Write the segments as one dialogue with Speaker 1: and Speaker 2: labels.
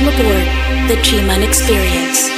Speaker 1: Welcome aboard the G-Man Experience.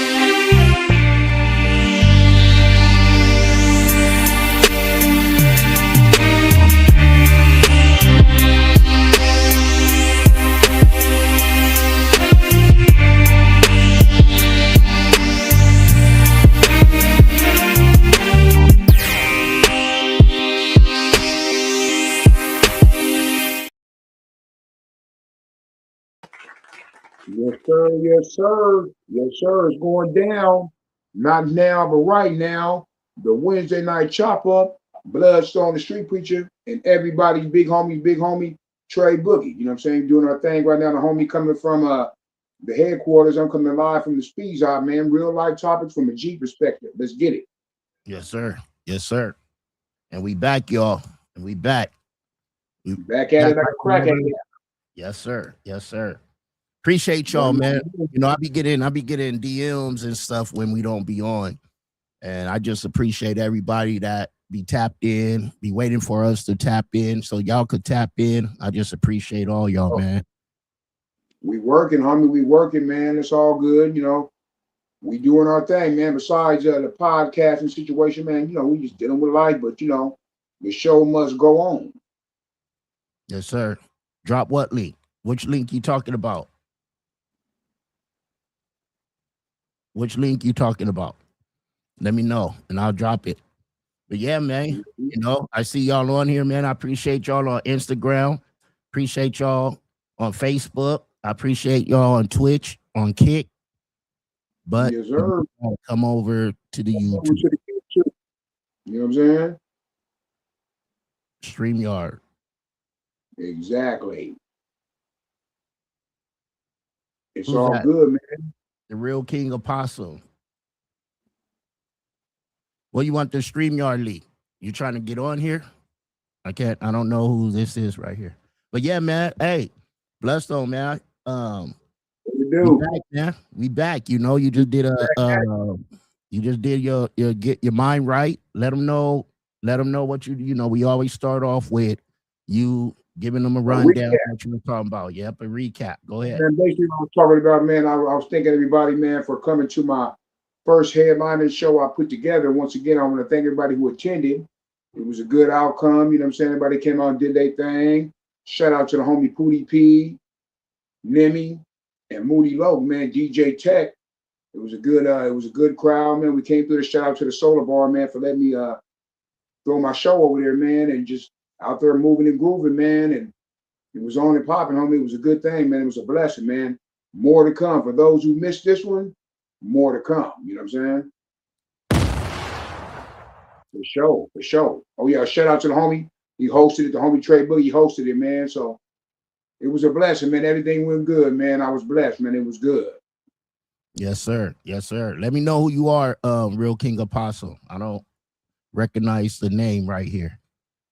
Speaker 2: Yes, sir. Yes, sir. Yes, sir. It's going down. Not now, but right now. The Wednesday night chop up, Bloodstone, the street preacher, and everybody's big homie, Trey Boogie. You know what I'm saying? Doing our thing right now. The homie coming from the headquarters. I'm coming live from the speeds out, man. Real life topics from a G perspective. Let's get it.
Speaker 3: Yes, sir. Yes, sir. And we back, y'all. And we back.
Speaker 2: Back at it like a crack at it.
Speaker 3: Yes, sir. Yes, sir. Appreciate y'all, man. You know, I be getting DMs and stuff when we don't be on. And I just appreciate everybody that be tapped in, be waiting for us to tap in so y'all could tap in. I just appreciate all y'all, man.
Speaker 2: We working, homie. We working, man. It's all good. You know, we doing our thing, man. Besides the podcasting situation, man, you know, we just dealing with life, but you know, the show must go on.
Speaker 3: Yes, sir. Drop what link? Which link you talking about? Which link you talking about? Let me know, and I'll drop it. But yeah, man, you know, I see y'all on here, man. I appreciate y'all on Instagram. Appreciate y'all on Facebook. I appreciate y'all on Twitch, on Kick. But
Speaker 2: yes, sir.
Speaker 3: Come over to the YouTube.
Speaker 2: You know what I'm saying?
Speaker 3: StreamYard.
Speaker 2: Exactly. It's
Speaker 3: Who's
Speaker 2: all
Speaker 3: that?
Speaker 2: good, man.
Speaker 3: The real King Apostle. Well, you want the StreamYard leak? You trying to get on here? I don't know who this is right here. But yeah, man. Hey, Bloodstone, man.
Speaker 2: We do.
Speaker 3: We back, man. We back. You know, you just did your get your mind right. Let them know what you know. We always start off with you giving them a rundown of what you were talking about. Yep, a recap. Go ahead.
Speaker 2: And basically, what I was talking about, man, I was thanking everybody, man, for coming to my first headlining show I put together. Once again, I want to thank everybody who attended. It was a good outcome. You know what I'm saying? Everybody came out and did their thing. Shout out to the homie Pootie P, Nemi, and Moody Low, man, DJ Tech. It was a good crowd, man. We came through. The shout out to the Solar Bar, man, for letting me throw my show over there, man, and just out there moving and grooving, man. And it was on and popping, homie. It was a good thing, man. It was a blessing, man. More to come. For those who missed this one, more to come. You know what I'm saying? For sure. Oh, yeah. Shout out to the homie. He hosted it. The homie Trey Boogie hosted it, man. So it was a blessing, man. Everything went good, man. I was blessed, man. It was good.
Speaker 3: Yes, sir. Yes, sir. Let me know who you are, Real King Apostle. I don't recognize the name right here.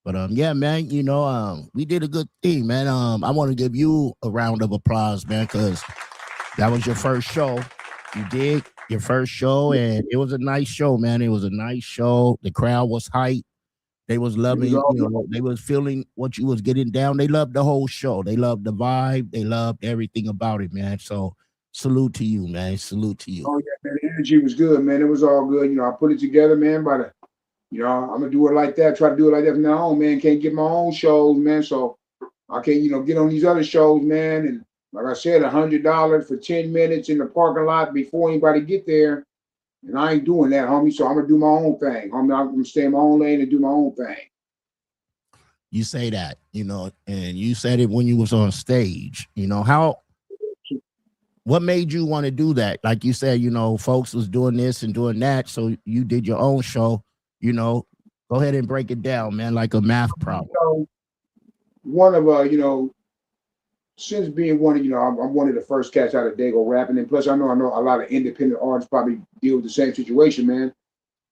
Speaker 3: But yeah, man, you know, we did a good thing, man. I want to give you a round of applause, man, because that was your first show. You did your first show, and it was a nice show, man. It was a nice show. The crowd was hyped. They was loving, you know, they was feeling what you was getting down. They loved the whole show. They loved the vibe. They loved everything about it, man. So salute to you, man. Salute to you.
Speaker 2: Oh, yeah, man. The energy was good, man. It was all good. You know, I put it together, man, you know, I'm going to do it like that. Try to do it like that from now on, man. Can't get my own shows, man. So I can't, you know, get on these other shows, man. And like I said, $100 for 10 minutes in the parking lot before anybody get there. And I ain't doing that, homie. So I'm going to do my own thing. Homie, I'm going to stay in my own lane and do my own thing.
Speaker 3: You say that, you know, and you said it when you was on stage. You know, what made you want to do that? Like you said, you know, folks was doing this and doing that. So you did your own show. You know, go ahead and break it down, man, like a math problem.
Speaker 2: So one of, you know, since being one of, you know, I'm one of the first cats out of Dago rapping. And plus, I know a lot of independent artists probably deal with the same situation, man.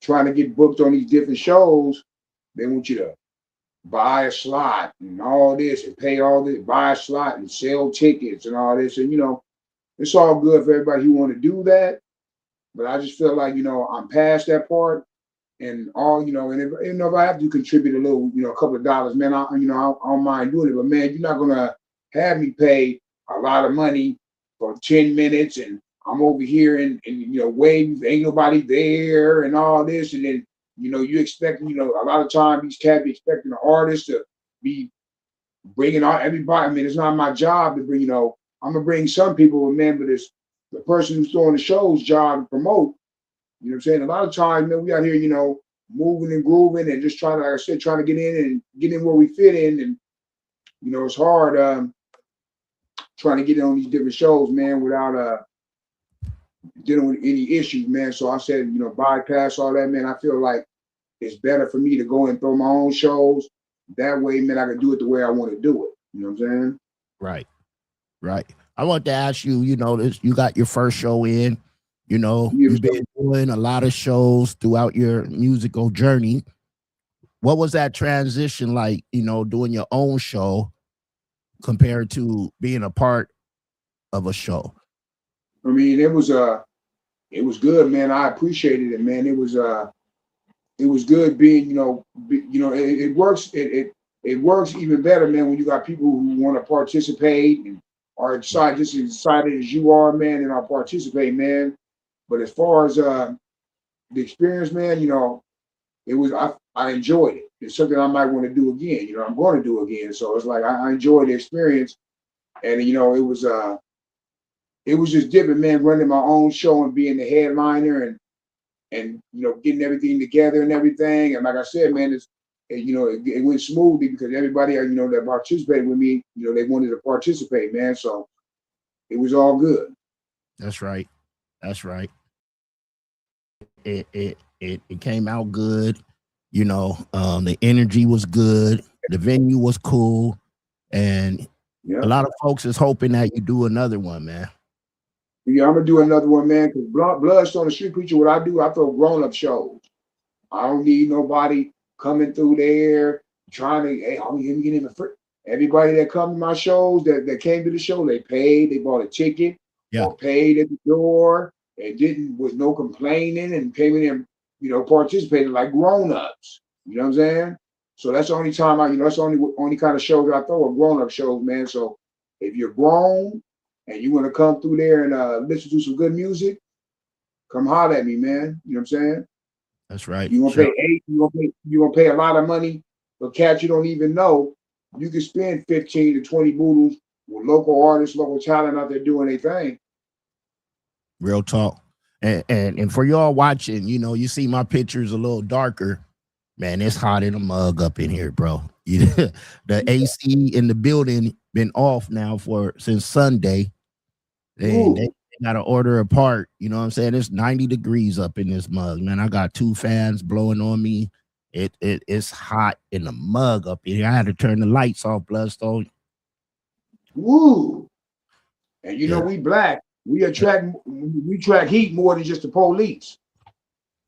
Speaker 2: Trying to get booked on these different shows. They want you to buy a slot and all this and pay all this, buy a slot and sell tickets and all this. And, you know, it's all good for everybody who want to do that. But I just feel like, you know, I'm past that part. And all, you know, and if I have to contribute a little, you know, a couple of dollars, man, I don't mind doing it. But man, you're not gonna have me pay a lot of money for for 10 minutes and I'm over here and waiting, ain't nobody there and all this. And then, you expect, a lot of times these cats be expecting the artist to be bringing out everybody. I mean, it's not my job to bring, I'm going to bring some people, man, but it's the person who's throwing the show's job to promote. You know what I'm saying? A lot of times, man, we out here, moving and grooving and just trying to, like I said, trying to get in and get in where we fit in. And, it's hard trying to get in on these different shows, man, without dealing with any issues, man. So I said, bypass all that, man. I feel like it's better for me to go and throw my own shows. That way, man, I can do it the way I want to do it. You know what I'm saying?
Speaker 3: Right. I want to ask you, you got your first show in, you've been doing a lot of shows throughout your musical journey. What was that transition like, doing your own show compared to being a part of a show?
Speaker 2: I mean, it was good, man. I appreciated it, man. It was good being, it works. It works even better, man, when you got people who want to participate and are excited, just as excited as you are, man, and are participate, man. But as far as the experience, man, it was I enjoyed it. It's something I might want to do again. I'm going to do again. So it's like I enjoyed the experience, and it was just different, man. Running my own show and being the headliner and getting everything together and everything. And like I said, man, it went smoothly because everybody that participated with me, they wanted to participate, man. So it was all good.
Speaker 3: That's right. It came out good. The energy was good. The venue was cool, and a lot of folks is hoping that you do another one, man.
Speaker 2: Yeah, I'm gonna do another one, man. Because Bloodstone, the street preacher, what I do, I throw grown-up shows. I don't need nobody coming through there trying to, hey, I'm gonna get in the free. Everybody that come to my shows that came to the show, they paid, they bought a ticket, or paid at the door, and didn't with no complaining and came in and participated like grown-ups. You know what I'm saying? So that's the only time that's the only kind of show that I throw are grown-up shows, man. So if you're grown and you want to come through there and listen to some good music, come holler at me, man. You know what I'm saying?
Speaker 3: That's right.
Speaker 2: You gonna pay you gonna pay a lot of money for cats you don't even know. You can spend 15 to 20 boodles with local artists, local talent out there doing their thing.
Speaker 3: Real talk. And for y'all watching, you see my pictures a little darker. Man, it's hot in a mug up in here, bro. The AC in the building been off now since Sunday. They got to order a part. You know what I'm saying? It's 90 degrees up in this mug, man. I got 2 fans blowing on me. It's hot in the mug up in here. I had to turn the lights off, Bloodstone.
Speaker 2: Woo! And we black. We track heat more than just the police.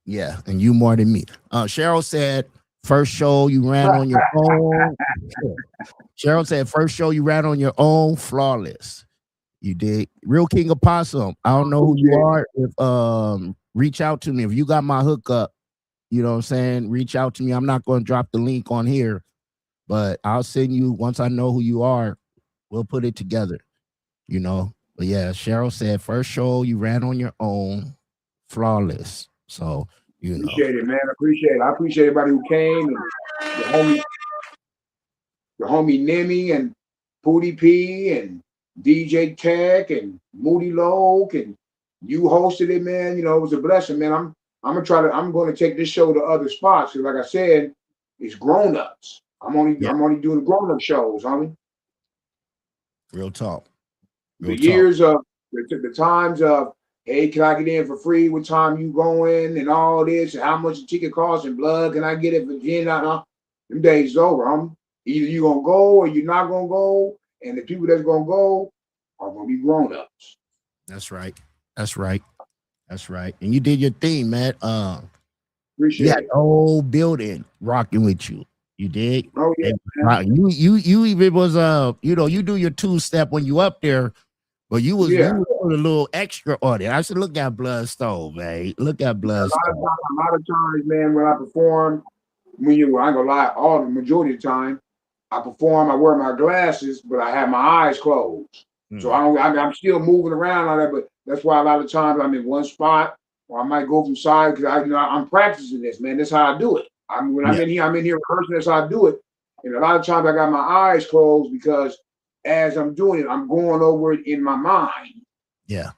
Speaker 3: Yeah, and you more than me. Cheryl said first show you ran on your own. Cheryl said first show you ran on your own, flawless. You did. Real King of Possum. I don't know who you are. If reach out to me. If you got my hookup, you know what I'm saying? Reach out to me. I'm not going to drop the link on here, but I'll send you once I know who you are. We'll put it together. But yeah, Cheryl said first show you ran on your own, flawless. So
Speaker 2: appreciate it, man. Appreciate it. I appreciate everybody who came and the homie Nemi and Pootie P and DJ Tech and Moody Loke and you hosted it, man. It was a blessing, man. I'm going to take this show to other spots. Cause like I said, it's grown-ups. I'm only doing the grown-up shows, homie.
Speaker 3: Real talk.
Speaker 2: Years of the times of, hey, can I get in for free? What time you going? And all this, and how much the ticket costs and blood? Can I get it for gin? Them days is over. Either you gonna go or you're not gonna go. And the people that's gonna go are gonna be grown-ups.
Speaker 3: That's right. And you did your thing, man.
Speaker 2: Appreciate it.
Speaker 3: The whole building rocking with you. You did.
Speaker 2: Oh yeah.
Speaker 3: You even was you do your 2-step when you up there, but you was a little extra on it. I said, look at Bloodstone, man. Look at Bloodstone.
Speaker 2: A lot of times, man, when I perform, I ain't gonna lie, all the majority of the time, I perform, I wear my glasses, but I have my eyes closed. So I'm still moving around on that, but that's why a lot of times I'm in one spot, or I might go from side because I'm practicing this, man. That's how I do it. When I'm in here rehearsing. That's how I do it. And a lot of times I got my eyes closed because as I'm doing it, I'm going over it in my mind.
Speaker 3: Yeah.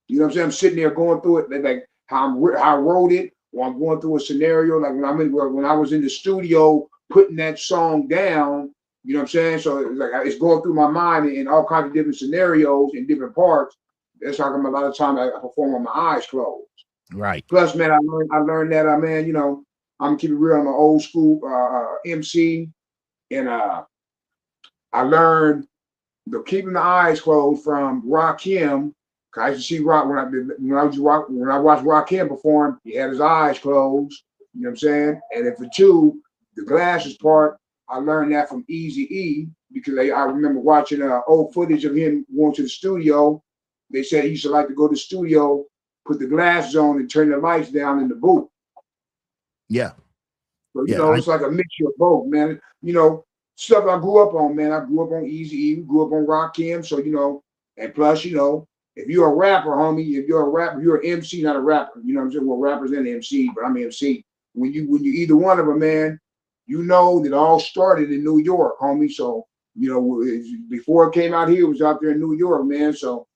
Speaker 2: You know what I'm saying? I'm sitting there going through it, like how I wrote it, or I'm going through a scenario. Like when I was in the studio putting that song down. You know what I'm saying? So it's going through my mind in all kinds of different scenarios in different parts. That's how come a lot of times I perform with my eyes closed.
Speaker 3: Right.
Speaker 2: Plus, man, I learned that man, you know, I'm keeping real. I'm an old school MC, and I learned the keeping the eyes closed from Rakim. I used to see Rock when I watched Rakim perform. He had his eyes closed. You know what I'm saying? And then for two, the glasses part, I learned that from Eazy-E because I remember watching old footage of him going to the studio. They said he used to like to go to the studio, put the glasses on, and turn the lights down in the booth.
Speaker 3: Yeah.
Speaker 2: So, you know, it's like a mixture of both, man. You know, stuff I grew up on, man. I grew up on Eazy-E, grew up on Rakim. So, you know, and plus, you know, if you're a rapper, homie, if you're a rapper, you're an MC, not a rapper. You know what I'm saying? Well, rappers and MC, but I'm MC. When you either one of them, man, you know that all started in New York, homie. So, you know, before it came out here, it was out there in New York, man. So,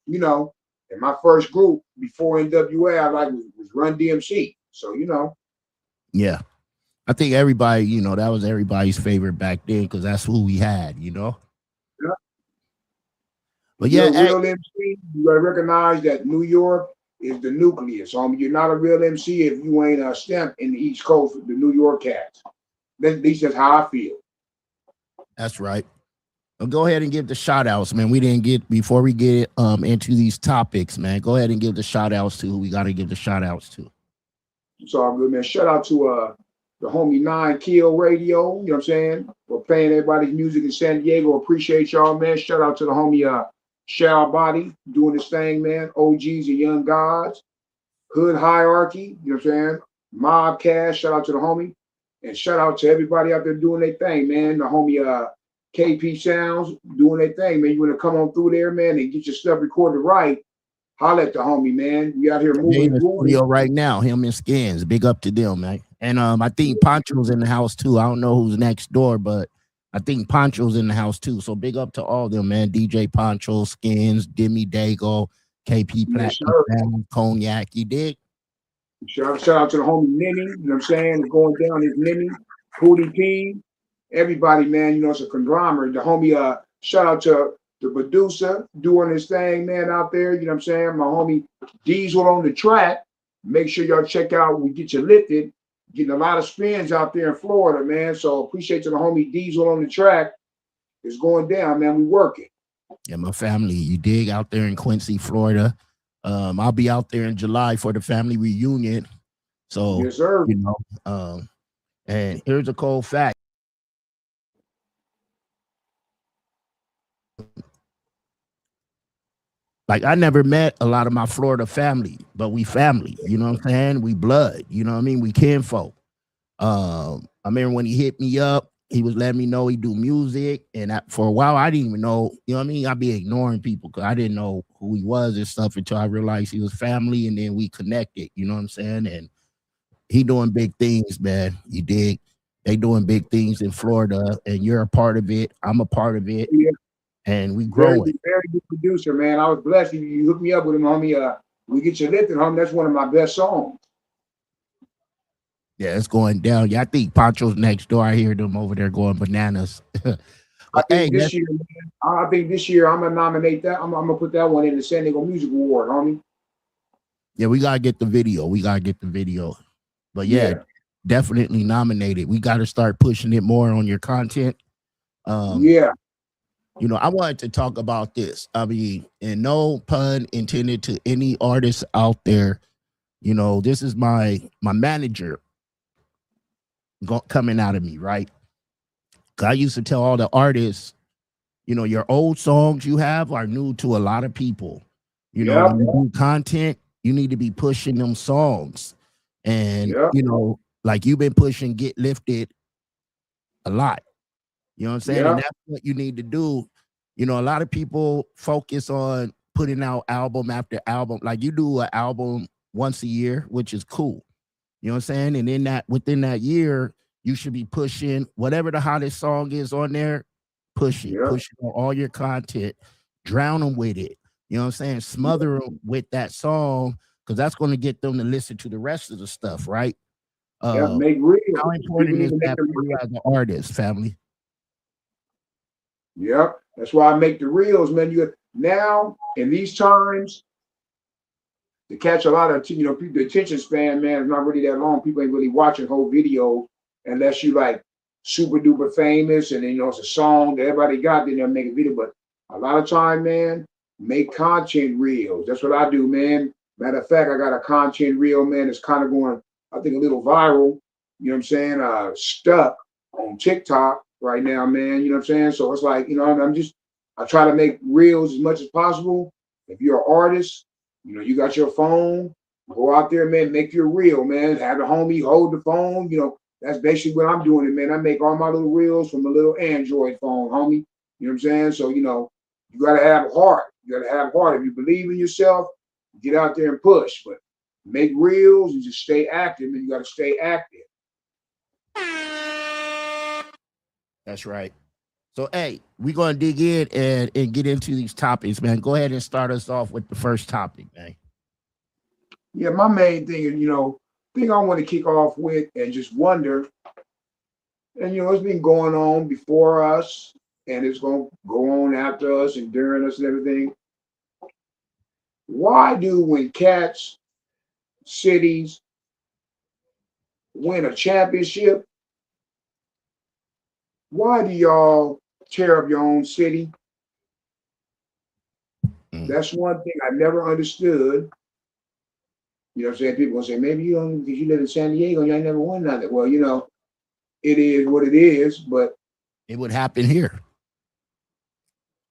Speaker 2: you know, and my first group before NWA, I was Run DMC. So, you know.
Speaker 3: Yeah. I think everybody, you know, that was everybody's favorite back then because that's who we had, you know.
Speaker 2: Yeah.
Speaker 3: But
Speaker 2: you're a real MC, you gotta recognize that New York is the nucleus. You're not a real MC if you ain't a stamp in the East Coast with the New York cats. At least that's how I feel.
Speaker 3: That's right. Well, go ahead and give the shout outs, man. We didn't get before we get into these topics, man. Go ahead and give the shout outs to who we got to give the shout outs to.
Speaker 2: It's all good, man. Shout out to the homie 9 Kill Radio, you know what I'm saying? For playing everybody's music in San Diego. Appreciate y'all, man. Shout out to the homie Shao Body doing his thing, man. OGs and Young Gods. Hood Hierarchy, you know what I'm saying? Mobcast, shout out to the homie. And shout out to everybody out there doing their thing, man. The homie KP Sounds doing their thing, man. You want to come on through there, man, and get your stuff recorded right. Holla at the homie, man. We out here moving.
Speaker 3: In the studio right now, him and Skins. Big up to them, man. And I think Poncho's in the house too. I don't know who's next door, but I think Poncho's in the house too. So big up to all them, man. DJ Poncho, Skins, Demi Dago, KP Platinum, Cognac. You dig?
Speaker 2: Shout out to the homie Nini, you know what I'm saying? Going down is Nini, Hootie P, everybody, man. You know, it's a conglomerate. The homie, shout out to the producer doing his thing, man, out there. You know what I'm saying? My homie Diesel on the track. Make sure y'all check out We Get You Lifted. Getting a lot of spins out there in Florida, man. So appreciate to the homie Diesel on the track. It's going down, man. We working.
Speaker 3: Yeah, my family, you dig, out there in Quincy, Florida. I'll be out there in July for the family reunion. So,
Speaker 2: yes, sir.
Speaker 3: You know, and here's a cold fact. Like, I never met a lot of my Florida family, but we family, you know what I'm saying? We blood, you know what I mean? We kinfolk. I remember when he hit me up, he was letting me know he do music. And for a while, I didn't even know, you know what I mean? I'd be ignoring people because I didn't know who he was and stuff until I realized he was family. And then we connected, you know what I'm saying? And he doing big things, man. You dig? They doing big things in Florida, and you're a part of it. I'm a part of it. Yeah. And we growing.
Speaker 2: Very good producer, man. I was blessed. You hooked me up with him, homie. We Get You Lifted, homie. That's one of my best songs.
Speaker 3: Yeah, it's going down. Yeah, I think Poncho's next door. I hear them over there going bananas.
Speaker 2: I think this year, I'm gonna nominate that. I'm gonna put that one in the San Diego Music Award, homie.
Speaker 3: Yeah, we gotta get the video. But yeah. Definitely nominated. We got to start pushing it more on your content.
Speaker 2: Yeah.
Speaker 3: You know, I wanted to talk about this. I mean, and no pun intended to any artists out there. You know, this is my manager coming out of me, right? I used to tell all the artists, you know, your old songs you have are new to a lot of people. You know, when you do content, you need to be pushing them songs. And, you know, like you've been pushing Get Lifted a lot. You know what I'm saying? And that's what you need to do. You know, a lot of people focus on putting out album after album. Like you do an album once a year, which is cool. You know what I'm saying? And in that within that year, you should be pushing whatever the hottest song is on there, push it,
Speaker 2: Yeah.
Speaker 3: push it on all your content, drown them with it. You know what I'm saying? Smother them with that song because that's going to get them to listen to the rest of the stuff, right?
Speaker 2: Yeah.
Speaker 3: Uh,
Speaker 2: Make real.
Speaker 3: how
Speaker 2: People
Speaker 3: important
Speaker 2: need
Speaker 3: is
Speaker 2: to make
Speaker 3: that
Speaker 2: them
Speaker 3: for you as an artist, family?
Speaker 2: Yep. That's why I make the reels, man. You now in these times to catch a lot of people, the attention span, man, is not really that long. People ain't really watching whole video unless you like super duper famous and then it's a song that everybody got, then they'll make a video. But a lot of time, man, make content reels. That's what I do, man. Matter of fact, I got a content reel, man, that's kind of going, I think, a little viral, you know what I'm saying? Stuck on TikTok right now, man. You know what I'm saying? So it's like, I try to make reels as much as possible. If you're an artist, you got your phone, go out there, man, make your reel, man. Have the homie hold the phone. That's basically what I'm doing, man. I make all my little reels from a little Android phone, homie. You know what I'm saying? So, you gotta have heart. You gotta have heart. If you believe in yourself, get out there and push. But make reels and just stay active, and you gotta stay active.
Speaker 3: That's right. So, hey, we're going to dig in and get into these topics, man. Go ahead and start us off with the first topic, man.
Speaker 2: Yeah, my main thing is, thing I want to kick off with and just wonder, and it's been going on before us, and it's going to go on after us and during us and everything. Why do when cats, cities win a championship, why do y'all tear up your own city? That's one thing I never understood. You know what I'm saying? People will say, maybe you don't, because you live in San Diego and you ain't never won nothing. Well, it is what it is, but
Speaker 3: it would happen here.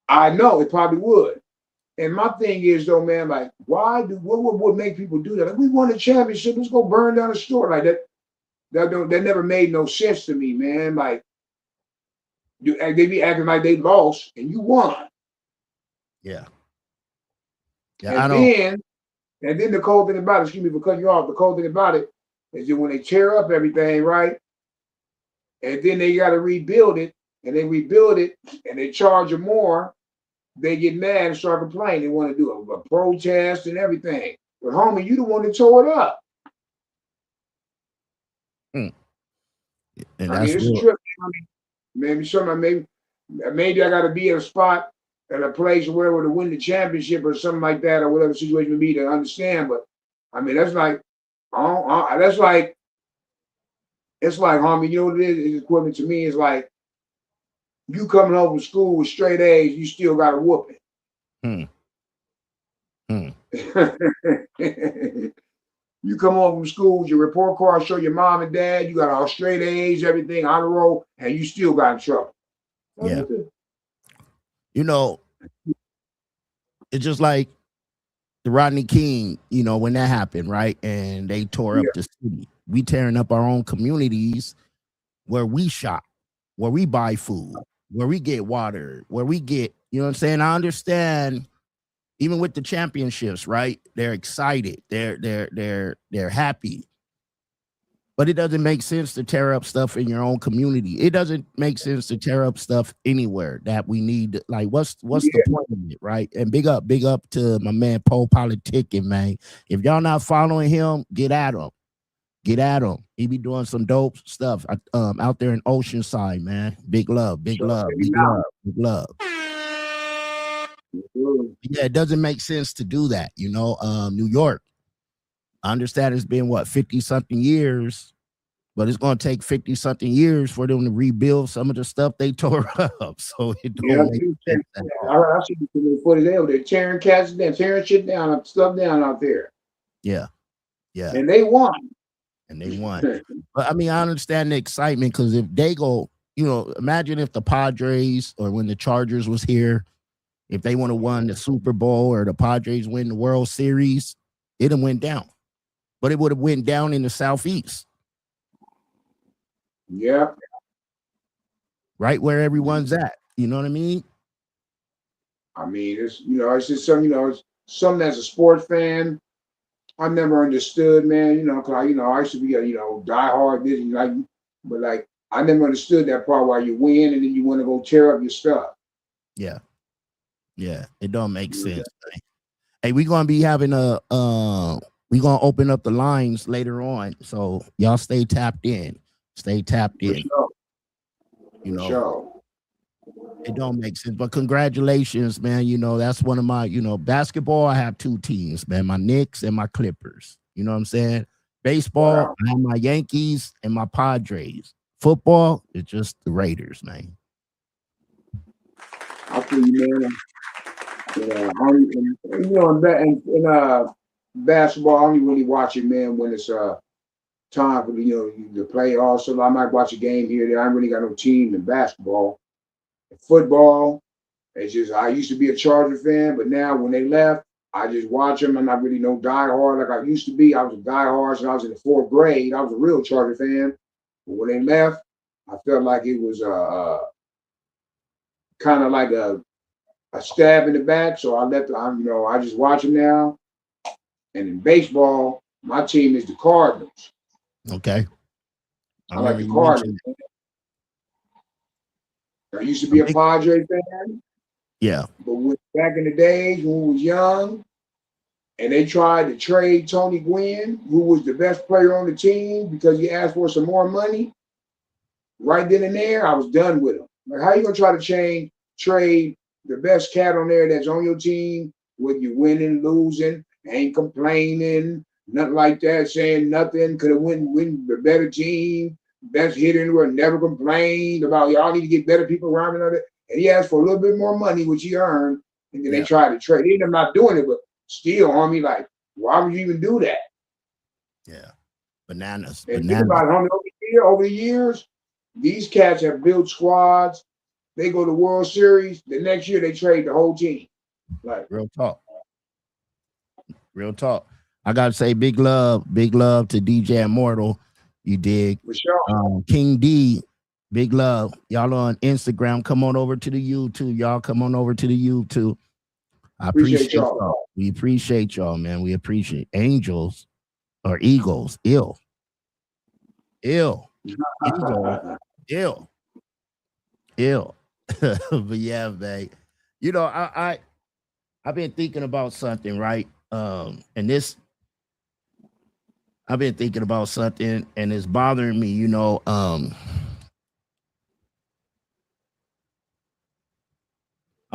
Speaker 2: I know it probably would. And my thing is though, man, like, what would make people do that? Like, we won a championship, let's go burn down a store like that. That never made no sense to me, man. Like, they be acting like they lost and you won.
Speaker 3: Yeah.
Speaker 2: Yeah, and then the cold thing about it, excuse me for cutting you off, the cold thing about it is that when they tear up everything, right? And then they got to rebuild it, and they rebuild it, and they charge them more, they get mad and start complaining. They want to do a protest and everything. But homie, you the one that tore it up.
Speaker 3: And
Speaker 2: it's a trip. Maybe I got to be at a spot at a place where to win the championship or something like that, or whatever situation would be to understand. But that's like, it's like, homie, you know what it is? It's equivalent to me. It's like you coming home from school with straight A's, you still got a whooping. You come home from school with your report card, show your mom and dad, you got all straight A's, everything on the roll, and you still got in trouble.
Speaker 3: Yeah. It's just like the Rodney King, when that happened, right? And they tore up the city. We tearing up our own communities where we shop, where we buy food, where we get water, where we get, you know what I'm saying? I understand, even with the championships, right? They're excited. They're happy. But it doesn't make sense to tear up stuff in your own community. It doesn't make sense to tear up stuff anywhere that we need. Like, what's the point of it, right? And big up to my man Paul Politicking, man. If y'all not following him, get at him. Get at him. He be doing some dope stuff out there in Oceanside, man. Big love. Yeah, it doesn't make sense to do that, New York. I understand it's been 50-something years, but it's going to take 50-something years for them to rebuild some of the stuff they tore up. So it don't make sense.
Speaker 2: I see the footage there. They're tearing cats down, tearing shit down, stuff down out there.
Speaker 3: Yeah.
Speaker 2: And they won.
Speaker 3: But I understand the excitement because if they go, imagine if the Padres or when the Chargers was here, if they want to won the Super Bowl or the Padres win the World Series, it'd have went down. But it would have went down in the Southeast.
Speaker 2: Yeah.
Speaker 3: Right where everyone's at. You know what I mean?
Speaker 2: I mean, it's just something, it's something as a sports fan, I never understood, man, because I used to be a, diehard Disney, like, but like, I never understood that part why you win and then you want to go tear up your stuff.
Speaker 3: Yeah, yeah, it don't make
Speaker 2: You know,
Speaker 3: sense. Man. Hey, we gonna be having we gonna open up the lines later on, so y'all stay tapped in. Stay tapped
Speaker 2: for
Speaker 3: in.
Speaker 2: sure,
Speaker 3: You
Speaker 2: for
Speaker 3: know,
Speaker 2: sure.
Speaker 3: it don't make sense, but congratulations, man. That's one of my, basketball. I have two teams, man. My Knicks and my Clippers. You know what I'm saying? Baseball,
Speaker 2: Wow.
Speaker 3: I have my Yankees and my Padres. Football, it's just the Raiders, man.
Speaker 2: I feel you, man. In basketball, I only really watch it, man, when it's time for the playoffs. So I might watch a game here. There, I ain't really got no team in basketball. Football, it's just I used to be a Charger fan, but now when they left, I just watch them. I'm not really no diehard like I used to be. I was a diehard since I was in the fourth grade. I was a real Charger fan, but when they left, I felt like it was kind of like a stab in the back. So I let I just watch them now. And in baseball, my team is the Cardinals.
Speaker 3: Okay. I
Speaker 2: I like
Speaker 3: remember
Speaker 2: the
Speaker 3: you
Speaker 2: Cardinals.
Speaker 3: mentioned
Speaker 2: I used to
Speaker 3: a
Speaker 2: be a
Speaker 3: big,
Speaker 2: Padre fan,
Speaker 3: yeah,
Speaker 2: but back in the days when we was young, and they tried to trade Tony Gwynn, who was the best player on the team, because he asked for some more money. Right then and there, I was done with him. Like, how you gonna try to trade the best cat on there that's on your team with you winning, losing, ain't complaining, nothing like that, saying nothing, could have win the better team, best hitter in the world, never complained about y'all need to get better people around and all that. And he asked for a little bit more money, which he earned, and then they
Speaker 3: yeah,
Speaker 2: tried to trade. They ended up not doing it, but still, homie, like, why would you even do that?
Speaker 3: yeah. Bananas,
Speaker 2: And think
Speaker 3: bananas.
Speaker 2: about it, homie, over the years, these cats have built squads. They go to World Series. The next year, they trade the whole team. Like,
Speaker 3: Real talk. Real talk. I gotta say big love to DJ Immortal. You dig?
Speaker 2: for sure.
Speaker 3: King D, big love. Y'all on Instagram. Come on over to the YouTube. Y'all come on over to the YouTube. I
Speaker 2: Appreciate
Speaker 3: appreciate
Speaker 2: y'all.
Speaker 3: y'all. We appreciate y'all, man. We appreciate angels or eagles. Ill. Eagle. Ill. Ill. But yeah, man. I've been thinking about something, right? And this I've been thinking about something and it's bothering me, I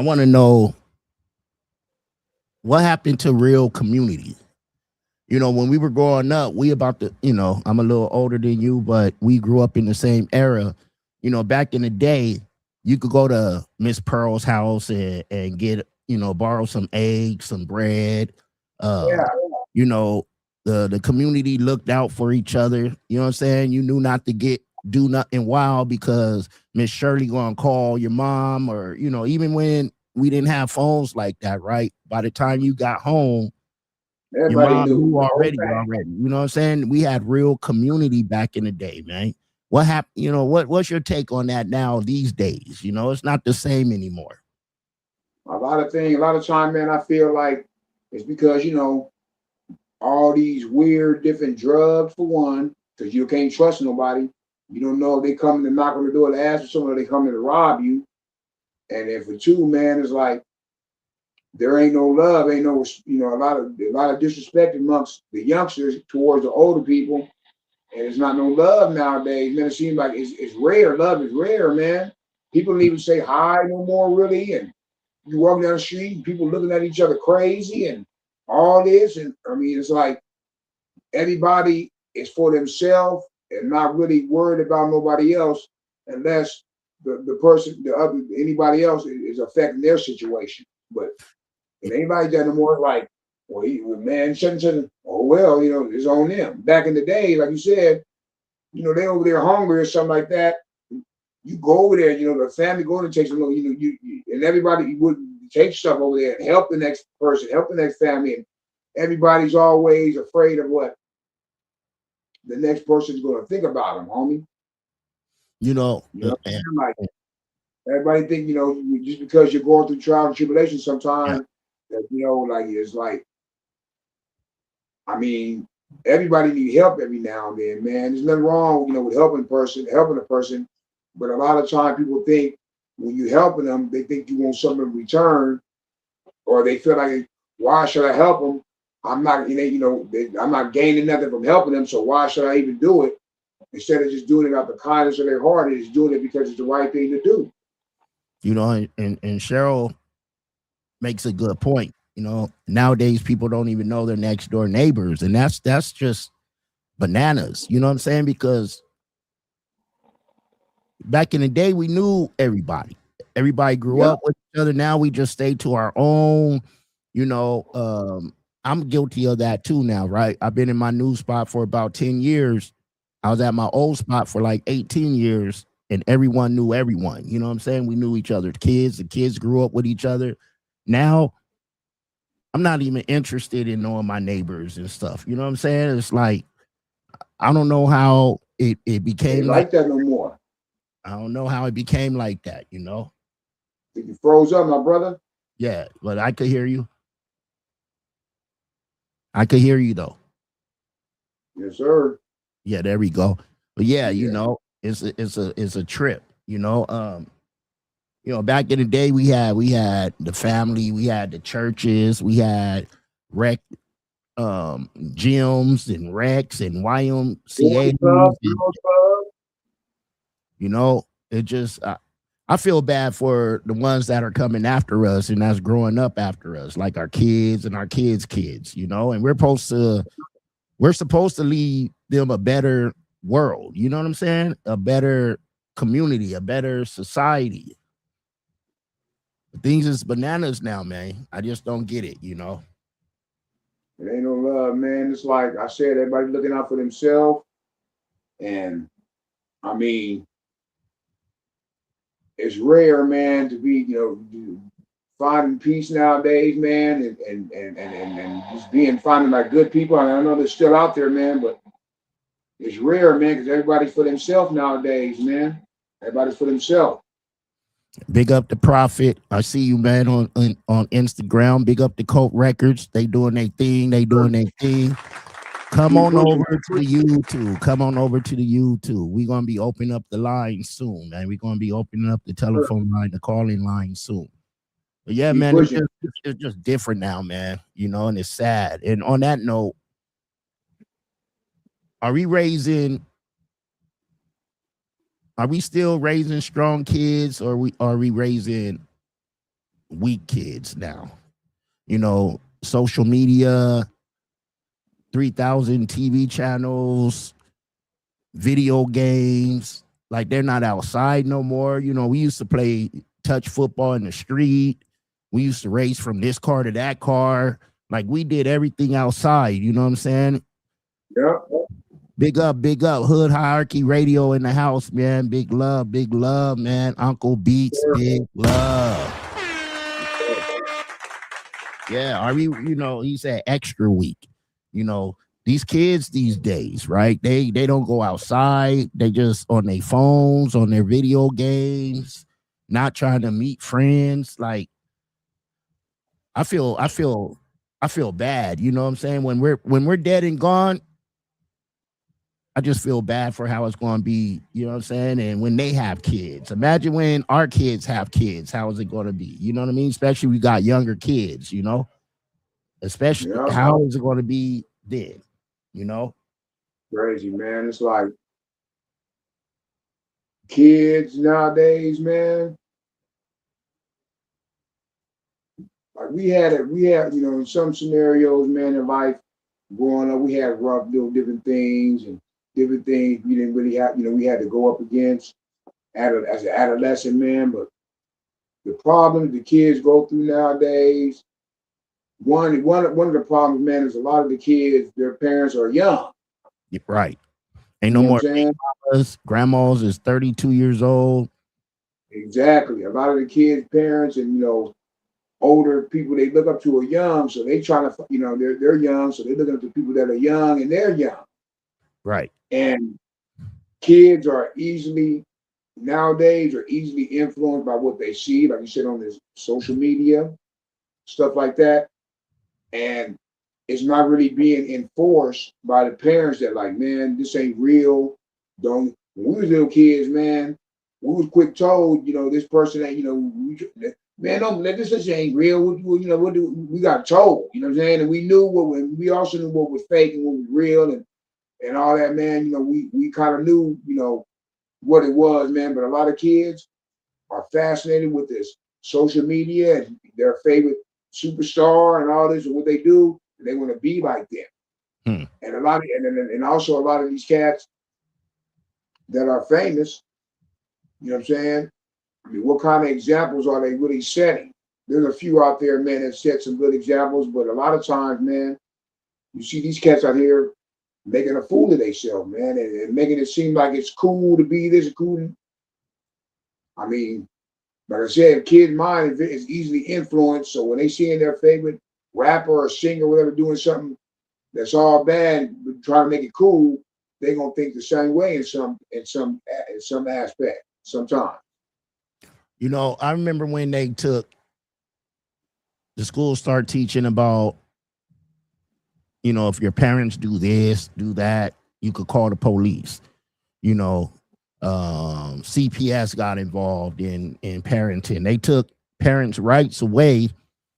Speaker 3: want to know what happened to real community. When we were growing up, we about to, I'm a little older than you, but we grew up in the same era. Back in the day, you could go to Miss Pearl's house and get, borrow some eggs, some bread.
Speaker 2: Yeah,
Speaker 3: You know, the community looked out for each other. You know what I'm saying? You knew not to do nothing wild because Miss Shirley gonna call your mom, or even when we didn't have phones like that, right? By the time you got home, your
Speaker 2: everybody
Speaker 3: mom
Speaker 2: knew
Speaker 3: knew
Speaker 2: the whole
Speaker 3: already.
Speaker 2: thing.
Speaker 3: You know what I'm saying? We had real community back in the day, man. What happened? What's your take on that now these days? It's not the same anymore.
Speaker 2: A lot of time, man, I feel like it's because, all these weird different drugs for one, because you can't trust nobody. You don't know if they coming to knock on the door to ask for something or they coming to rob you. And then for two, man, it's like there ain't no love, ain't no, a lot of disrespect amongst the youngsters towards the older people. And it's not no love nowadays, man. It seems like it's rare. Love is rare, man. People don't even say hi no more, really. And you walk down the street, and people looking at each other crazy and all this. And I mean, it's like everybody is for themselves and not really worried about nobody else unless the person, the other, anybody else is affecting their situation. But if anybody does no more, like, well, man, shouldn't, oh, well, it's on them. Back in the day, like you said, they over there hungry or something like that. You go over there, the family going to take some, and everybody would take stuff over there and help the next person, help the next family. And everybody's always afraid of what the next person's going to think about them, homie.
Speaker 3: You know,
Speaker 2: You know what I'm saying? Like, Everybody think, just because you're going through trial and tribulation sometimes, that, like, it's like, I mean, everybody need help every now and then, man. There's nothing wrong, with helping a person. But a lot of time people think when you helping them, they think you want something in return, or they feel like, why should I help them? I'm not, I'm not gaining nothing from helping them, so why should I even do it? Instead of just doing it out the kindness of their heart, it's doing it because it's the right thing to do.
Speaker 3: And Cheryl makes a good point. Nowadays people don't even know their next door neighbors, and that's just bananas. You know what I'm saying? Because back in the day, we knew everybody. Everybody grew up with each other. Now we just stay to our own. I'm guilty of that too now, right? I've been in my new spot for about 10 years. I was at my old spot for like 18 years, and everyone knew everyone. You know what I'm saying? We knew each other's kids. The kids grew up with each other. Now, I'm not even interested in knowing my neighbors and stuff. You know what I'm saying? It's like, I don't know how it became
Speaker 2: like that no more.
Speaker 3: I don't know how it became like that,
Speaker 2: Think you froze up, my brother?
Speaker 3: Yeah, but I could hear you. I could hear you though.
Speaker 2: Yes, sir.
Speaker 3: Yeah, there we go. But yeah, it's a trip, back in the day we had the family, we had the churches, we had rec gyms and recs and YMCA. It just I feel bad for the ones that are coming after us and that's growing up after us, like our kids and our kids' kids, and we're supposed to leave them a better world. You know what I'm saying? A better community, a better society. Things is bananas now, man. I just don't get it,
Speaker 2: It ain't no love, man. It's like I said, everybody looking out for themselves. And I mean, it's rare, man, to be, finding peace nowadays, man, and just finding like good people. And I know they're still out there, man, but it's rare, man, because everybody's for themselves nowadays, man. Everybody's for themselves.
Speaker 3: Big up the Prophet. I see you, man, on Instagram. Big up the Cult Records. They doing their thing. Come on over to the YouTube. We're going to be opening up the line soon, man. We're going to be opening up the telephone line, the calling line soon. But yeah, man, it's just different now, man, and it's sad. And on that note, are we still raising strong kids, or are we raising weak kids now? Social media, 3,000 TV channels, video games, like they're not outside no more. We used to play touch football in the street. We used to race from this car to that car. Like we did everything outside. You know what I'm saying?
Speaker 2: Yeah.
Speaker 3: Big up, Hood Hierarchy Radio in the house, man. Big love, man. Uncle Beats, big love. Yeah, are we, he said extra weak. These kids these days, right? They don't go outside. They just on their phones, on their video games, not trying to meet friends. Like, I feel bad. You know what I'm saying? When we're dead and gone, I just feel bad for how it's going to be. You know what I'm saying? And when they have kids, imagine when our kids have kids, how is it going to be? You know what I mean? Especially we got younger kids, especially how is it going to be then?
Speaker 2: Crazy, man. It's like kids nowadays, man. Like we had, in some scenarios, man, in life, growing up, we had rough, different things we didn't really have, we had to go up against as an adolescent, man. But the problems the kids go through nowadays, one of the problems, man, is a lot of the kids, their parents are young.
Speaker 3: Right. Ain't no more grandmas is 32 years old.
Speaker 2: Exactly. A lot of the kids' parents and older people they look up to are young, so they trying to they're young, so they're looking up to people that are young and they're young.
Speaker 3: Right.
Speaker 2: And kids are easily nowadays are easily influenced by what they see, like you said, on this social media, stuff like that. And it's not really being enforced by the parents that like, man, this ain't real. Don't when we was little kids, man, we was quick told, this person that, man, don't let this ain't real. What do we got told, you know what I'm saying? And we knew we also knew what was fake and what was real and all that, man. We kind of knew, what it was, man. But a lot of kids are fascinated with this social media and their favorite superstar and all this and what they do, and they want to be like them. And a lot of and also a lot of these cats that are famous, you know what I'm saying? I mean, what kind of examples are they really setting? There's a few out there, man, that set some good examples, but a lot of times, man, you see these cats out here making a fool of themselves, man, and making it seem like it's cool to be this cool. I mean, like I said, kid mind is easily influenced. So when they see their favorite rapper or singer, or whatever, doing something that's all bad, but trying to make it cool, they're gonna think the same way in some aspect. Sometimes.
Speaker 3: I remember when the school start teaching about, if your parents do this, do that, you could call the police. CPS got involved in parenting. They took parents' rights away,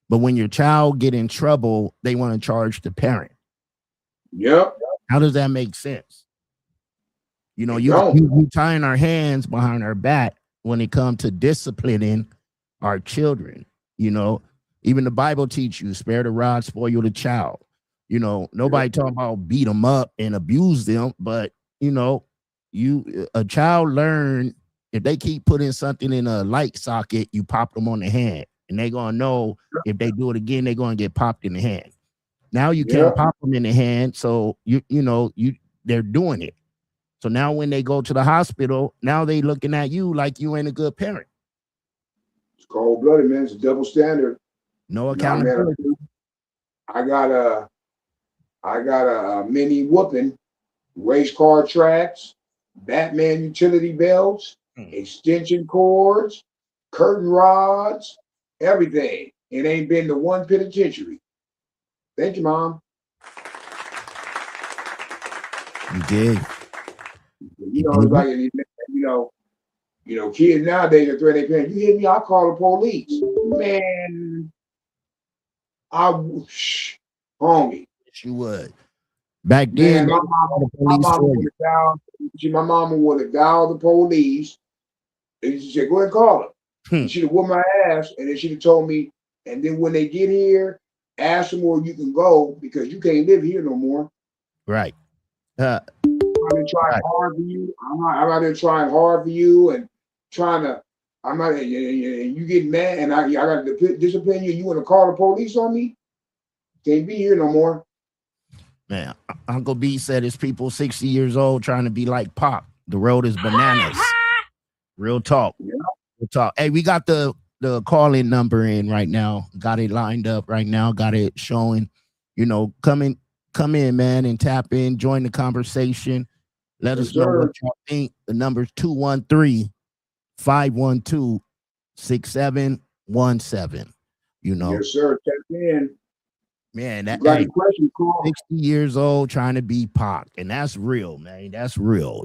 Speaker 3: but when your child get in trouble, they want to charge the parent.
Speaker 2: Yep.
Speaker 3: How does that make sense? You tying our hands behind our back when it comes to disciplining our children. Even the Bible teach you, spare the rod, spoil the child. Nobody talking about beat them up and abuse them, but a child learn if they keep putting something in a light socket, you pop them on the hand, and they're gonna know if they do it again, they're gonna get popped in the hand. Now you can't pop them in the hand, so they're doing it. So now when they go to the hospital, now they looking at you like you ain't a good parent.
Speaker 2: It's cold blooded, man. It's a double standard.
Speaker 3: No accountability.
Speaker 2: I got a mini whooping, race car tracks, Batman utility belts, extension cords, curtain rods, everything. It ain't been to one penitentiary. Thank you, Mom.
Speaker 3: You did.
Speaker 2: It's like, kids nowadays are threatening their parents. You hit me, I'll call the police. Man, homie.
Speaker 3: Yes, you would. Back then,
Speaker 2: man, my mama would have dialed the police, and she said, "Go ahead and call them." She'd have whooped my ass, and then she'd have told me. And then when they get here, ask them where you can go because you can't live here no more.
Speaker 3: Right.
Speaker 2: I'm trying hard for you. I'm out there trying hard for you and trying to. I'm not. And you get mad, and I got to discipline you. You want to call the police on me? Can't be here no more.
Speaker 3: Man, Uncle B said it's people 60 years old trying to be like Pop. The road is bananas. Real talk.
Speaker 2: Yeah.
Speaker 3: Real talk. Hey, we got the call-in number in right now. Got it lined up right now. Got it showing. Come in, man, and tap in. Join the conversation. Let us know what y'all think. The number's 213-512-6717.
Speaker 2: Yes, sir. Tap in.
Speaker 3: Man, that
Speaker 2: got a question,
Speaker 3: 60 years old trying to be Pac, and that's real, man. That's real.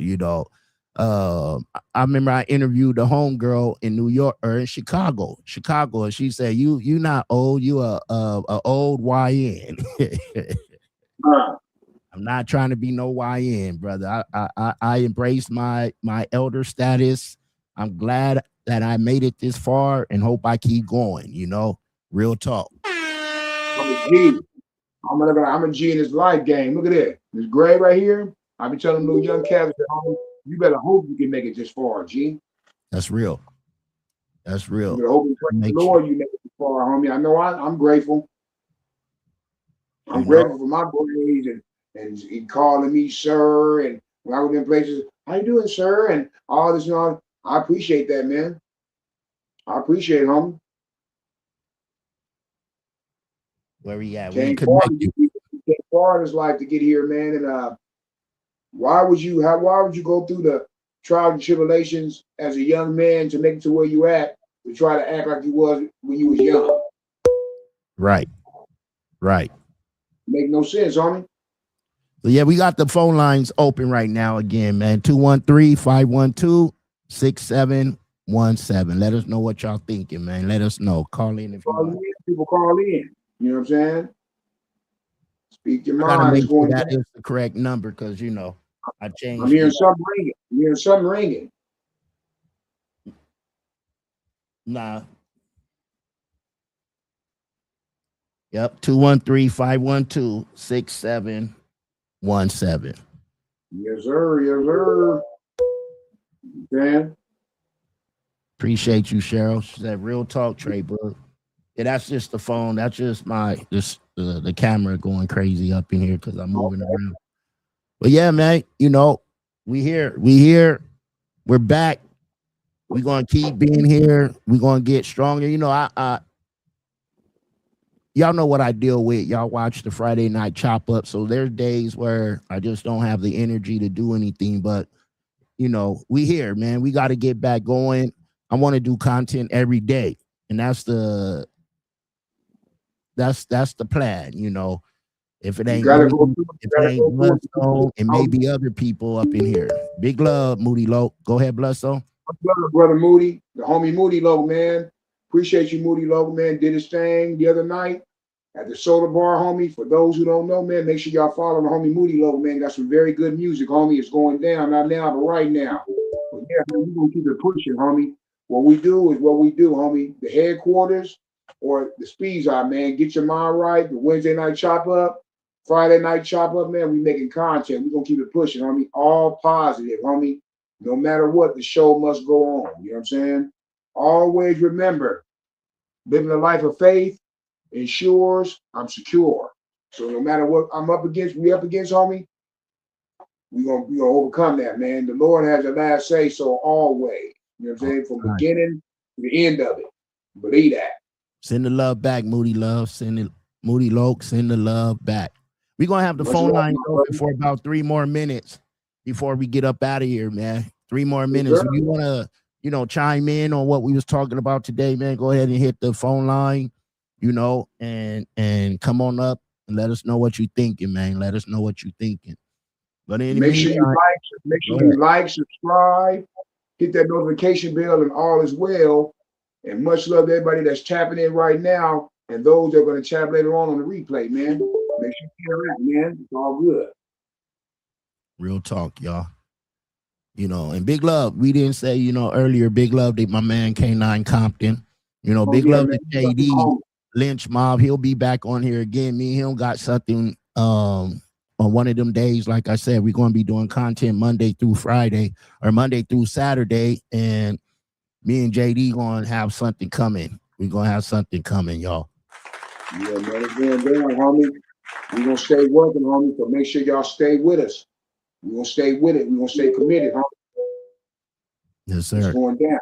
Speaker 3: I remember I interviewed a homegirl in New York or in Chicago, and she said, "You not old, you a old YN." I'm not trying to be no YN, brother. I embraced my elder status. I'm glad that I made it this far, and hope I keep going. Real talk.
Speaker 2: I'm a G. I'm a G in this life game. Look at that. This gray right here. I be telling little young cats at home, you better hope you can make it this far, G.
Speaker 3: That's real. That's real.
Speaker 2: You better hope the Lord you make it this far, homie. I know I'm grateful. I'm grateful for my boys and calling me sir. And when I was in places, how you doing, sir? And all this and all. I appreciate that, man. I appreciate it, homie.
Speaker 3: Where we at?
Speaker 2: Came far in his life to get here, man. And why would you go through trials and tribulations as a young man to make it to where you at, to try to act like you was when you was young.
Speaker 3: Right.
Speaker 2: Make no sense, homie.
Speaker 3: So yeah, we got the phone lines open right now again, man. 213-512-6717. Let us know what y'all thinking, man. Let us know. Call in if you want.
Speaker 2: People call in. You know what I'm saying? Speak your
Speaker 3: I gotta
Speaker 2: mind.
Speaker 3: make
Speaker 2: It's
Speaker 3: sure
Speaker 2: going
Speaker 3: that
Speaker 2: down.
Speaker 3: is the correct number because I changed.
Speaker 2: I'm hearing something ringing. I'm hearing something ringing.
Speaker 3: Nah. Yep. 213-512-6717.
Speaker 2: Yes, sir. Yes, sir. Man.
Speaker 3: Appreciate you, Cheryl. She said real talk, Trey Book. Yeah, that's just the phone. That's just the camera going crazy up in here because I'm moving around. But yeah, man, we here. We're back. We're gonna keep being here. We're gonna get stronger. Y'all know what I deal with. Y'all watch the Friday night chop up. So there's days where I just don't have the energy to do anything. But we here, man. We got to get back going. I want to do content every day, and that's the plan. If it ain't me, if it ain't Bloodstone, it may be other people up in here. Big love, Moody Low. Go ahead, Bloodstone.
Speaker 2: Brother Moody, the homie Moody Low, man. Appreciate you, Moody Low, man. Did his thing the other night at the Soda Bar, homie. For those who don't know, man, make sure y'all follow the homie Moody Low, man. Got some very good music, homie. It's going down, not now, but right now. But yeah, man, we're gonna keep it pushing, homie. What we do is what we do, homie. The headquarters or the speeds are, man. Get your mind right. The Wednesday night chop up, Friday night chop up, man. We making content. We're gonna keep it pushing, homie. All positive, homie. No matter what, the show must go on. You know what I'm saying? Always remember, living a life of faith ensures I'm secure. So no matter what we up against, homie, we gonna overcome that, man. The Lord has the last say, so always. You know what I'm saying? From beginning to the end of it. Believe that.
Speaker 3: Send the love back, Moody Love. Moody Loke, send the love back. We're gonna have the phone line open for about 3 more minutes before we get up out of here, man. 3 more minutes. If you wanna, chime in on what we was talking about today, man, go ahead and hit the phone line, and come on up and let us know what you're thinking, man. Let us know what you're thinking. But in the meantime,
Speaker 2: make sure you like, subscribe, hit that notification bell, and all is well. And much love to everybody that's tapping in right now, and those that are going to tap later on the replay, man. Make sure you hear that, man. It's all good.
Speaker 3: Real talk, y'all. And big love. We didn't say, earlier, big love to my man K9 Compton. Big love to JD Lynch Mob. He'll be back on here again. Me and him got something on one of them days. Like I said, we're going to be doing content Monday through Friday or Monday through Saturday. And me and JD going to have something coming. We're going to have something coming, y'all.
Speaker 2: Yeah, man, it's going down, homie. We're going to stay working, homie, so make sure y'all stay with us. We're going to stay with it. We're going to stay committed, homie.
Speaker 3: Yes, sir.
Speaker 2: It's going down.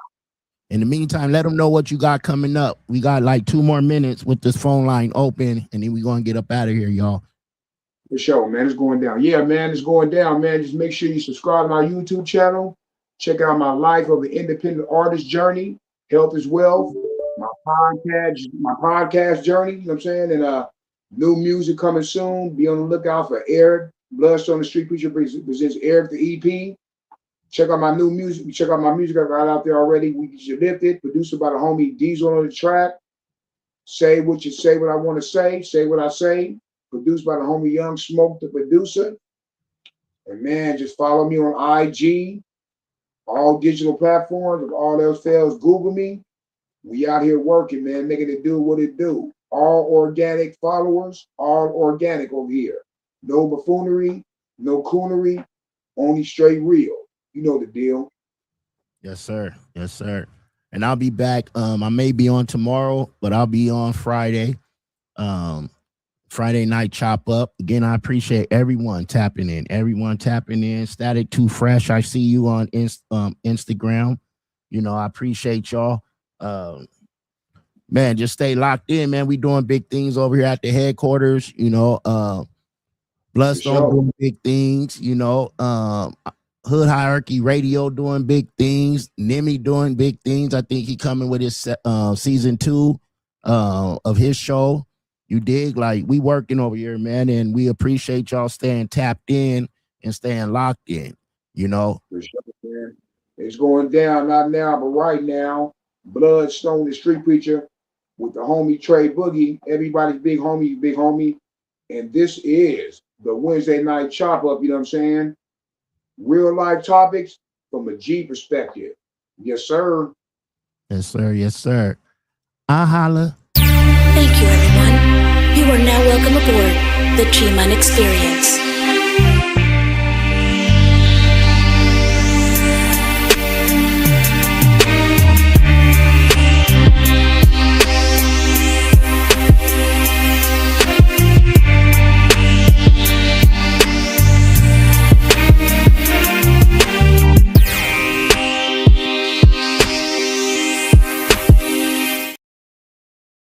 Speaker 3: In the meantime, let them know what you got coming up. We got like 2 more minutes with this phone line open, and then we're going to get up out of here, y'all.
Speaker 2: For sure, man. It's going down. Yeah, man, it's going down, man. Just make sure you subscribe to my YouTube channel. Check out my life of an independent artist journey. Health is wealth. My podcast journey. You know what I'm saying? And new music coming soon. Be on the lookout for Eric Bloodstone, the Street Preacher presents Eric the EP. Check out my new music. Check out my music I got out there already. We Get You Lifted, produced by the homie Diesel on the track. Say what you say, what I want to say what I say. Produced by the homie Young Smoke, the producer. And man, just follow me on IG, all digital platforms. If all else fails, Google me. We out here working, man, making it do what it do. All organic followers, all organic over here. No buffoonery, no coonery, only straight real. You know the deal.
Speaker 3: Yes, sir. Yes, sir. And I'll be back. I may be on tomorrow, but I'll be on Friday. Friday night chop up. Again, I appreciate everyone tapping in. Static Too Fresh. I see you on Instagram. I appreciate y'all. Man, just stay locked in, man. We doing big things over here at the headquarters. Bloodstone doing big things. Hood Hierarchy Radio doing big things. Nimi doing big things. I think he coming with his season 2 of his show. You dig? Like, we working over here, man, and we appreciate y'all staying tapped in and staying locked in, you know?
Speaker 2: For sure, man. It's going down, not now, but right now. Bloodstone, the street preacher, with the homie Trey Boogie. Everybody's big homie. And this is the Wednesday night chop up, you know what I'm saying? Real life topics from a G perspective. Yes, sir.
Speaker 3: Yes, sir. Yes, sir. I holla.
Speaker 1: Thank you, everyone. You are now welcome aboard the G-Man Experience.